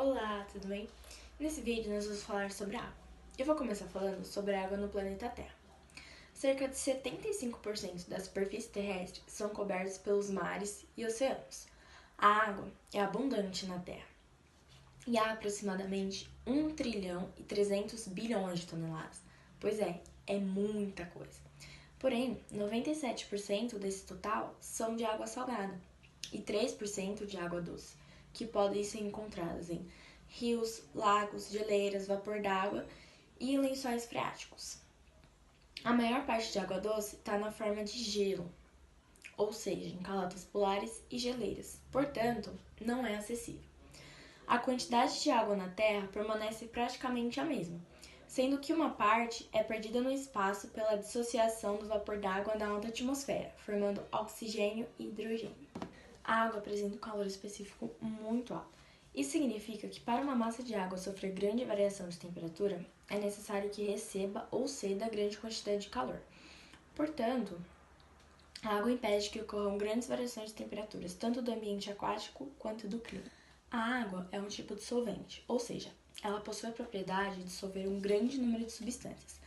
Olá, tudo bem? Nesse vídeo nós vamos falar sobre a água. Eu vou começar falando sobre a água no planeta Terra. Cerca de 75% da superfície terrestre são cobertos pelos mares e oceanos. A água é abundante na Terra e há aproximadamente 1 trilhão e 300 bilhões de toneladas. Pois é muita coisa. Porém, 97% desse total são de água salgada e 3% de água doce, que podem ser encontradas em rios, lagos, geleiras, vapor d'água e lençóis freáticos. A maior parte de água doce está na forma de gelo, ou seja, em calotas polares e geleiras, portanto, não é acessível. A quantidade de água na Terra permanece praticamente a mesma, sendo que uma parte é perdida no espaço pela dissociação do vapor d'água na alta atmosfera, formando oxigênio e hidrogênio. A água apresenta um calor específico muito alto. Isso significa que para uma massa de água sofrer grande variação de temperatura, é necessário que receba ou ceda grande quantidade de calor. Portanto, a água impede que ocorram grandes variações de temperaturas, tanto do ambiente aquático quanto do clima. A água é um tipo de solvente, ou seja, ela possui a propriedade de dissolver um grande número de substâncias.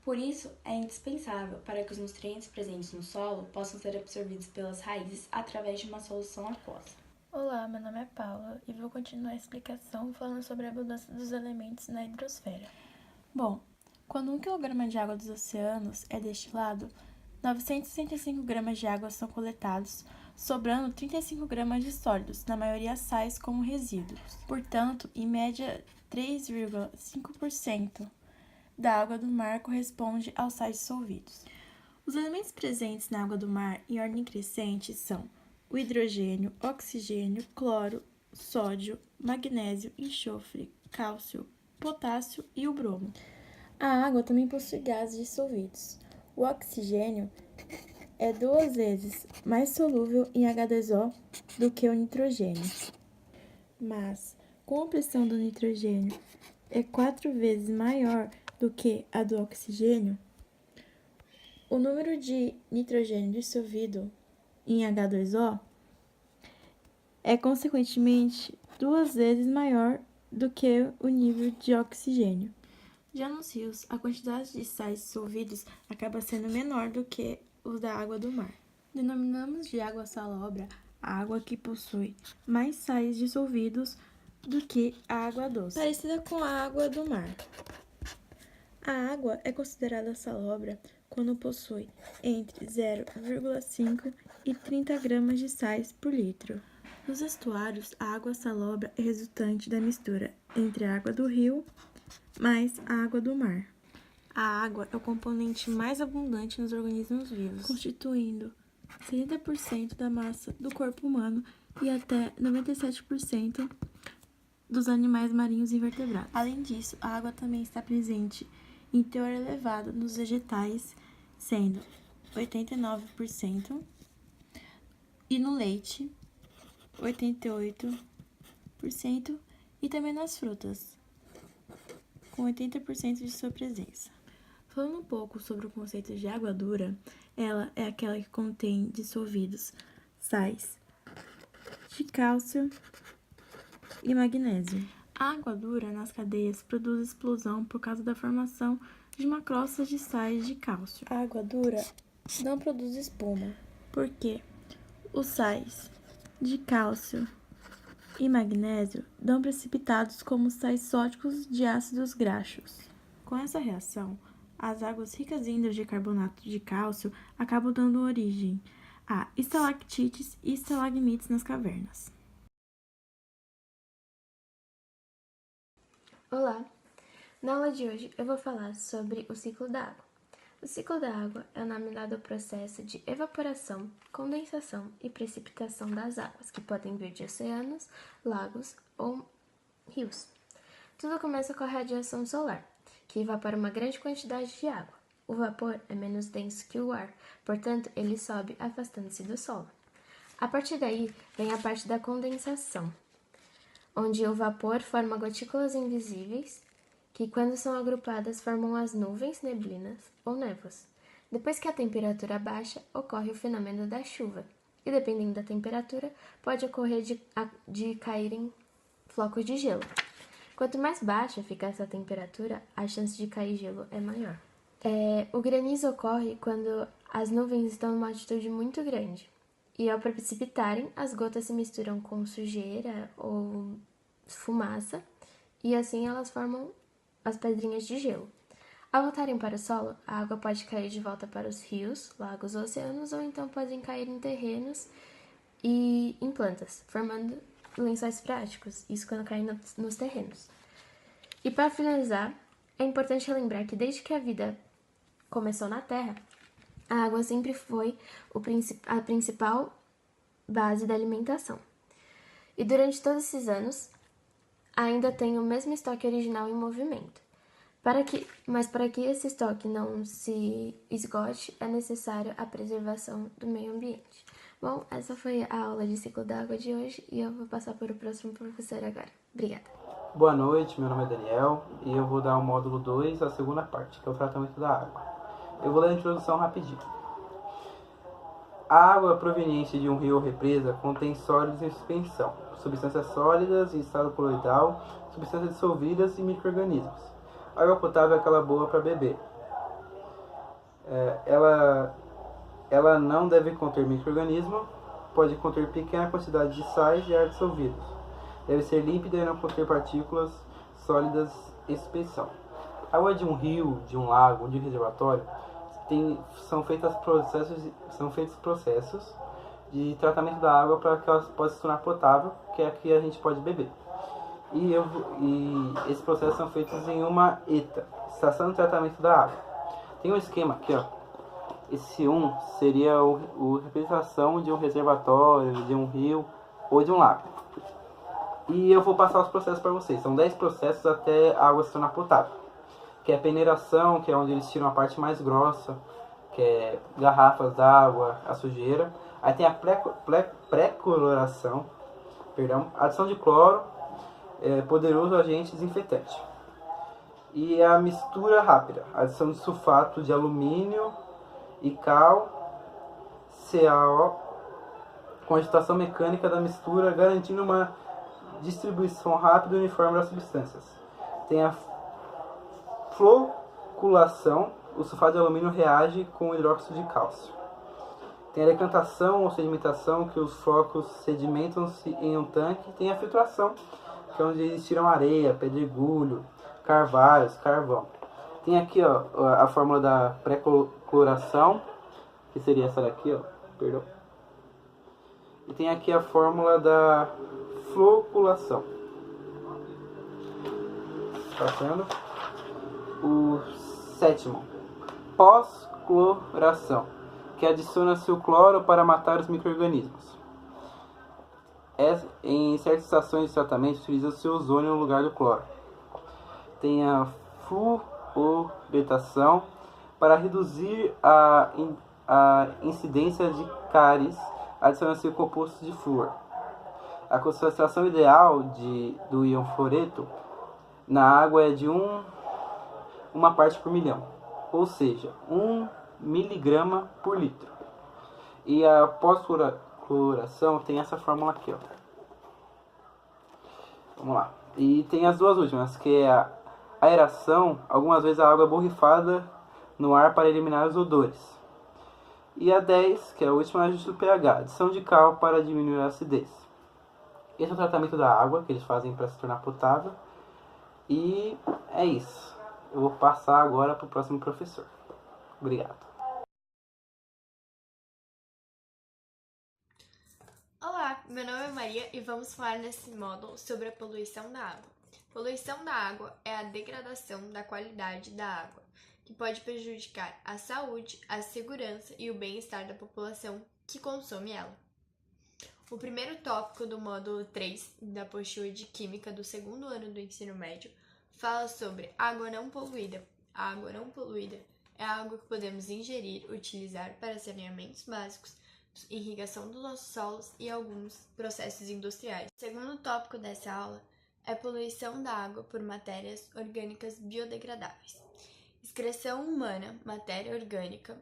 Por isso, é indispensável para que os nutrientes presentes no solo possam ser absorvidos pelas raízes através de uma solução aquosa. Olá, meu nome é Paula e vou continuar a explicação falando sobre a abundância dos elementos na hidrosfera. Bom, quando 1 kg de água dos oceanos é destilado, 965 gramas de água são coletados, sobrando 35 gramas de sólidos, na maioria sais como resíduos. Portanto, em média, 3,5% da água do mar corresponde aos sais dissolvidos. Os elementos presentes na água do mar em ordem crescente são o hidrogênio, oxigênio, cloro, sódio, magnésio, enxofre, cálcio, potássio e o bromo. A água também possui gases dissolvidos. O oxigênio é 2 vezes mais solúvel em H2O do que o nitrogênio. Mas, como a pressão do nitrogênio é 4 vezes maior do que a do oxigênio, o número de nitrogênio dissolvido em H2O é consequentemente 2 vezes maior do que o nível de oxigênio. Já nos rios, a quantidade de sais dissolvidos acaba sendo menor do que os da água do mar. Denominamos de água salobra a água que possui mais sais dissolvidos do que a água doce, parecida com a água do mar. A água é considerada salobra quando possui entre 0,5 e 30 gramas de sais por litro. Nos estuários, a água salobra é resultante da mistura entre a água do rio mais a água do mar. A água é o componente mais abundante nos organismos vivos, constituindo 70% da massa do corpo humano e até 97% dos animais marinhos invertebrados. Além disso, a água também está presente em teor elevado nos vegetais, sendo 89%, e no leite, 88%, e também nas frutas, com 80% de sua presença. Falando um pouco sobre o conceito de água dura, ela é aquela que contém dissolvidos sais de cálcio e magnésio. A água dura nas cadeias produz explosão por causa da formação de uma crosta de sais de cálcio. A água dura não produz espuma, porque os sais de cálcio e magnésio dão precipitados como sais sódicos de ácidos graxos. Com essa reação, as águas ricas em hidrocarbonato de cálcio acabam dando origem a estalactites e estalagmites nas cavernas. Olá! Na aula de hoje eu vou falar sobre o ciclo da água. O ciclo da água é o nome dado ao processo de evaporação, condensação e precipitação das águas, que podem vir de oceanos, lagos ou rios. Tudo começa com a radiação solar, que evapora uma grande quantidade de água. O vapor é menos denso que o ar, portanto, ele sobe afastando-se do solo. A partir daí, vem a parte da condensação, onde o vapor forma gotículas invisíveis, que quando são agrupadas formam as nuvens, neblinas ou névoas. Depois que a temperatura baixa, ocorre o fenômeno da chuva, e dependendo da temperatura, pode ocorrer de caírem flocos de gelo. Quanto mais baixa fica essa temperatura, a chance de cair gelo é maior. O granizo ocorre quando as nuvens estão numa altitude muito grande. E ao precipitarem, as gotas se misturam com sujeira ou fumaça, e assim elas formam as pedrinhas de gelo. Ao voltarem para o solo, a água pode cair de volta para os rios, lagos ou oceanos, ou então podem cair em terrenos e em plantas, formando lençóis freáticos, isso quando caem nos terrenos. E para finalizar, é importante lembrar que desde que a vida começou na Terra, a água sempre foi a principal base da alimentação. E durante todos esses anos, ainda tem o mesmo estoque original em movimento. Mas para que esse estoque não se esgote, é necessário a preservação do meio ambiente. Bom, essa foi a aula de ciclo da água de hoje e eu vou passar para o próximo professor agora. Obrigada. Boa noite, meu nome é Daniel e eu vou dar o módulo 2, a segunda parte, que é o tratamento da água. Eu vou dar a introdução rapidinho. A água proveniente de um rio ou represa contém sólidos em suspensão, substâncias sólidas em estado coloidal, substâncias dissolvidas e micro-organismos. A água potável é aquela boa para beber. Ela não deve conter micro-organismo, pode conter pequena quantidade de sais e ar dissolvidos. Deve ser límpida e não conter partículas sólidas em suspensão. A água de um rio, de um lago, de um reservatório, são feitos processos de tratamento da água para que ela possa se tornar potável, que é a que a gente pode beber. E esses processos são feitos em uma ETA, Estação de Tratamento da Água. Tem um esquema aqui, ó. Esse 1 seria a representação de um reservatório, de um rio ou de um lago. E eu vou passar os processos para vocês. São 10 processos até a água se tornar potável. Que é a peneiração, que é onde eles tiram a parte mais grossa, que é garrafas d'água, a sujeira. Aí tem a pré-cloração, adição de cloro, poderoso agente desinfetante. E a mistura rápida, adição de sulfato de alumínio e cal, CaO, com agitação mecânica da mistura, garantindo uma distribuição rápida e uniforme das substâncias. Tem a floculação, o sulfato de alumínio reage com o hidróxido de cálcio. Tem a decantação ou sedimentação, que os flocos sedimentam-se em um tanque. Tem a filtração, que é onde eles tiram areia, pedregulho, carvalhos, carvão. Tem aqui, ó, a fórmula da pré-cloração, que seria essa daqui, ó, perdão. E tem aqui a fórmula da floculação. Passando. O sétimo, pós-cloração, que adiciona-se o cloro para matar os micro-organismos. Em certas estações de tratamento, utiliza-se o ozônio no lugar do cloro. Tem a fluoretação, para reduzir a incidência de cáries, adiciona-se o composto de flúor. A concentração ideal do íon fluoreto na água é de uma parte por milhão, ou seja, 1 miligrama por litro. E a pós-cloração tem essa fórmula aqui, ó. Vamos lá. E tem as duas últimas, que é a aeração. Algumas vezes a água é borrifada no ar para eliminar os odores. E a 10, que é a última, ajuste do pH, adição de cal para diminuir a acidez. Esse é o tratamento da água que eles fazem para se tornar potável. E é isso. Eu vou passar agora para o próximo professor. Obrigado. Olá, meu nome é Maria e vamos falar nesse módulo sobre a poluição da água. Poluição da água é a degradação da qualidade da água, que pode prejudicar a saúde, a segurança e o bem-estar da população que consome ela. O primeiro tópico do módulo 3 da apostila de Química do segundo ano do ensino médio fala sobre água não poluída. A água não poluída é a água que podemos ingerir, utilizar para saneamentos básicos, irrigação dos nossos solos e alguns processos industriais. O segundo tópico dessa aula é poluição da água por matérias orgânicas biodegradáveis. Excreção humana, matéria orgânica,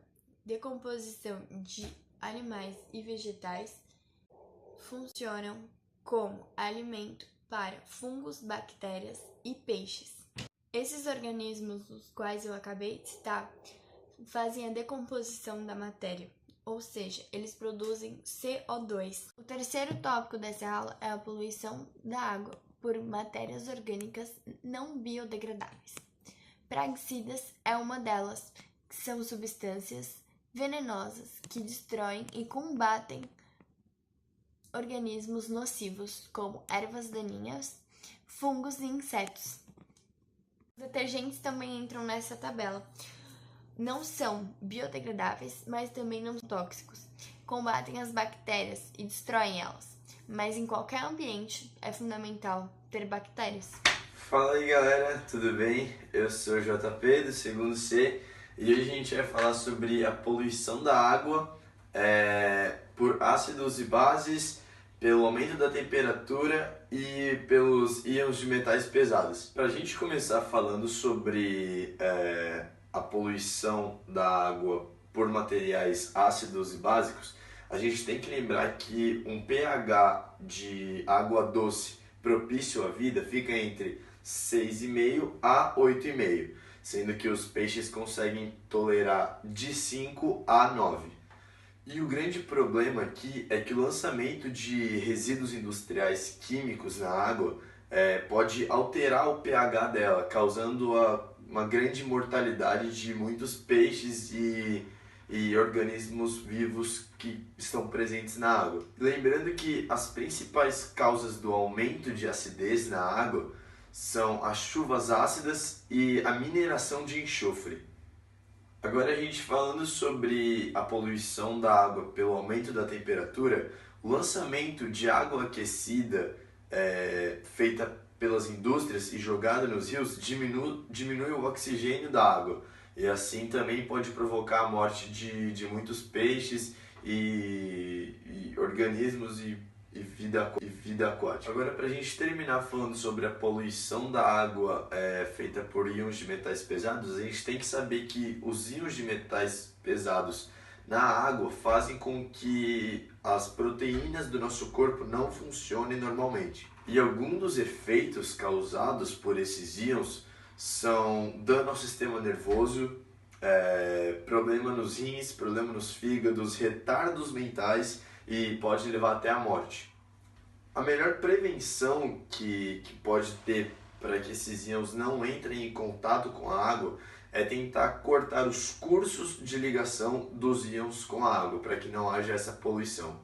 decomposição de animais e vegetais funcionam como alimento para fungos, bactérias e peixes. Esses organismos, os quais eu acabei de citar, fazem a decomposição da matéria, ou seja, eles produzem CO2. O terceiro tópico dessa aula é a poluição da água por matérias orgânicas não biodegradáveis. Praguicidas é uma delas, que são substâncias venenosas que destroem e combatem organismos nocivos, como ervas daninhas, fungos e insetos. Os detergentes também entram nessa tabela. Não são biodegradáveis, mas também não são tóxicos. Combatem as bactérias e destroem elas. Mas em qualquer ambiente é fundamental ter bactérias. Fala aí galera, tudo bem? Eu sou o JP do segundo C e hoje a gente vai falar sobre a poluição da água por ácidos e bases, pelo aumento da temperatura e pelos íons de metais pesados. Para a gente começar falando sobre a poluição da água por materiais ácidos e básicos, a gente tem que lembrar que um pH de água doce propício à vida fica entre 6,5 a 8,5, sendo que os peixes conseguem tolerar de 5 a 9. E o grande problema aqui é que o lançamento de resíduos industriais químicos na água pode alterar o pH dela, causando uma grande mortalidade de muitos peixes e organismos vivos que estão presentes na água. Lembrando que as principais causas do aumento de acidez na água são as chuvas ácidas e a mineração de enxofre. Agora a gente falando sobre a poluição da água pelo aumento da temperatura, o lançamento de água aquecida feita pelas indústrias e jogada nos rios diminui o oxigênio da água. E assim também pode provocar a morte de muitos peixes e organismos e vida aquática. Agora, para a gente terminar falando sobre a poluição da água feita por íons de metais pesados, a gente tem que saber que os íons de metais pesados na água fazem com que as proteínas do nosso corpo não funcionem normalmente. E alguns dos efeitos causados por esses íons são dano ao sistema nervoso, problema nos rins, problema nos fígados, retardos mentais e pode levar até a morte. A melhor prevenção que pode ter para que esses íons não entrem em contato com a água é tentar cortar os cursos de ligação dos íons com a água, para que não haja essa poluição.